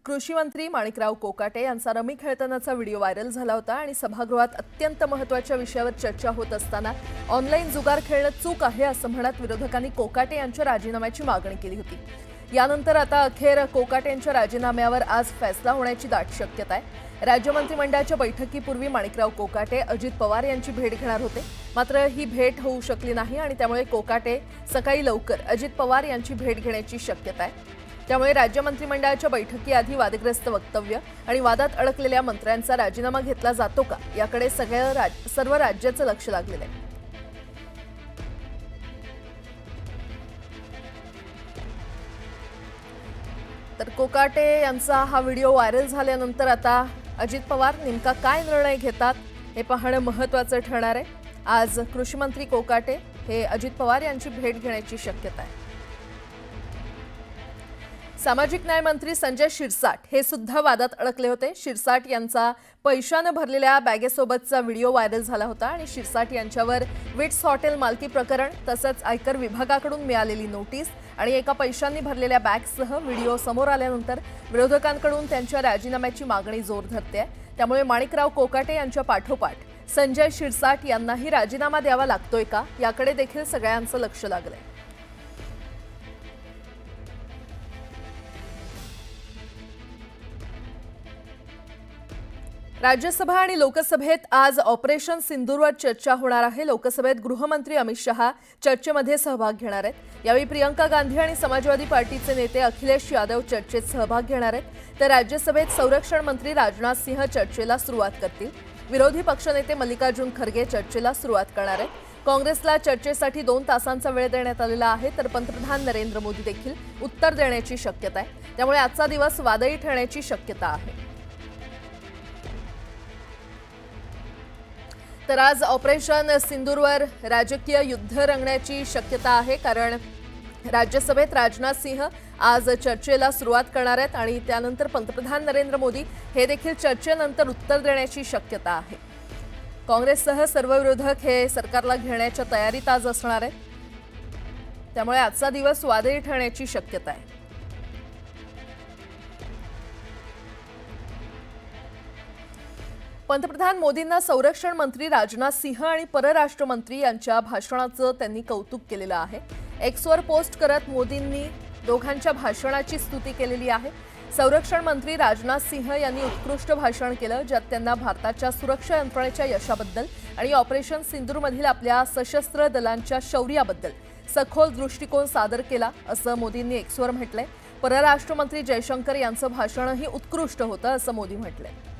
कृषी मंत्री माणिकराव कोकाटे यांचा रमी खेळतानाचा व्हिडिओ व्हायरल झाला होता आणि सभागृहात अत्यंत महत्त्वाच्या विषयावर चर्चा होत असताना ऑनलाईन जुगार खेळणं चूक आहे असं म्हणत विरोधकांनी कोकाटे यांच्या राजीनाम्याची मागणी केली होती। यानंतर आता अखेर कोकाटे यांच्या राजीनाम्यावर आज फैसला होण्याची दाट शक्यता आहे। राज्य मंत्रिमंडळाच्या बैठकीपूर्वी माणिकराव कोकाटे अजित पवार यांची भेट घेणार होते, मात्र ही भेट होऊ शकली नाही आणि त्यामुळे कोकाटे सकाळी लवकर अजित पवार यांची भेट घेण्याची शक्यता आहे। त्यामुळे राज्य मंत्रिमंडळाच्या बैठकीआधी वादग्रस्त वक्तव्य आणि वादात अडकलेल्या मंत्र्यांचा राजीनामा घेतला जातो का याकडे सर्व राज्याचं लक्ष लागलेलं आहे। तर कोकाटे यांचा हा व्हिडिओ व्हायरल झाल्यानंतर आता अजित पवार नेमका काय निर्णय घेतात हे पाहणं महत्त्वाचं ठरणार आहे। आज कृषी मंत्री कोकाटे हे अजित पवार यांची भेट घेण्याची शक्यता आहे। सामाजिक न्याय मंत्री संजय शिरसाट हे सुद्धा वादात अडकले होते। शिरसाट यांचा पैशाने भरलेल्या बॅगेसोबतचा व्हिडिओ व्हायरल झाला होता आणि शिरसाट यांच्यावर विट्स हॉटेल मालकी प्रकरण तसंच आयकर विभागाकडून मिळालेली नोटीस आणि एका पैशांनी भरलेल्या बॅगसह व्हिडिओ समोर आल्यानंतर विरोधकांकडून त्यांच्या राजीनाम्याची मागणी जोर धरते आहे। त्यामुळे माणिकराव कोकाटे यांच्या पाठोपाठ संजय शिरसाट यांनाही राजीनामा द्यावा लागतोय का याकडे देखील सगळ्यांचं लक्ष लागलंय। राज्यसभा आणि लोकसभेत आज ऑपरेशन सिंदूरवर चर्चा होणार आहे। लोकसभेत गृहमंत्री अमित शहा चर्चेमध्ये सहभाग घेणार आहेत। यावेळी प्रियंका गांधी आणि समाजवादी पार्टीचे नेते अखिलेश यादव चर्चेत सहभाग घेणार आहेत। तर राज्यसभेत संरक्षण मंत्री राजनाथ सिंह चर्चेला सुरुवात करतील। विरोधी पक्षनेते मल्लिकार्जुन खरगे चर्चेला सुरुवात करणार आहेत। काँग्रेसला चर्चेसाठी 2 तासांचा वेळ देण्यात आलेला आहे, तर पंतप्रधान नरेंद्र मोदी देखील उत्तर देण्याची शक्यता आहे। त्यामुळे आजचा दिवस वादळी ठरण्याची शक्यता आहे। तर आज ऑपरेशन सिंदूरवर राजकीय युद्ध रंगण्याची शक्यता आहे, कारण राज्यसभेत राजनाथ सिंह आज चर्चेला सुरुवात करणार आहेत आणि त्यानंतर पंतप्रधान नरेंद्र मोदी हे देखील चर्चेनंतर उत्तर देण्याची शक्यता आहे। काँग्रेससह सर्व विरोधक हे सरकारला घेण्याच्या तयारीत आज असणार आहेत। त्यामुळे आजचा दिवस वादळी ठरण्याची शक्यता आहे। पंतप्रधान मोदींना संरक्षण मंत्री राजनाथ सिंह आणि परराष्ट्र मंत्री यांच्या भाषणाचं त्यांनी कौतुक केलेलं आहे। एक्सवर पोस्ट करत मोदींनी दोघांच्या भाषणाची स्तुती केलेली आहे। संरक्षण मंत्री राजनाथ सिंह यांनी उत्कृष्ट भाषण केलं, ज्यात त्यांना भारताच्या सुरक्षा यंत्रणेच्या यशाबद्दल आणि ऑपरेशन सिंदूरमधील आपल्या सशस्त्र दलांच्या शौर्याबद्दल सखोल दृष्टिकोन सादर केला असं मोदींनी एक्सवर म्हटलंय। परराष्ट्र मंत्री जयशंकर यांचं भाषणही उत्कृष्ट होतं असं मोदी म्हटलंय।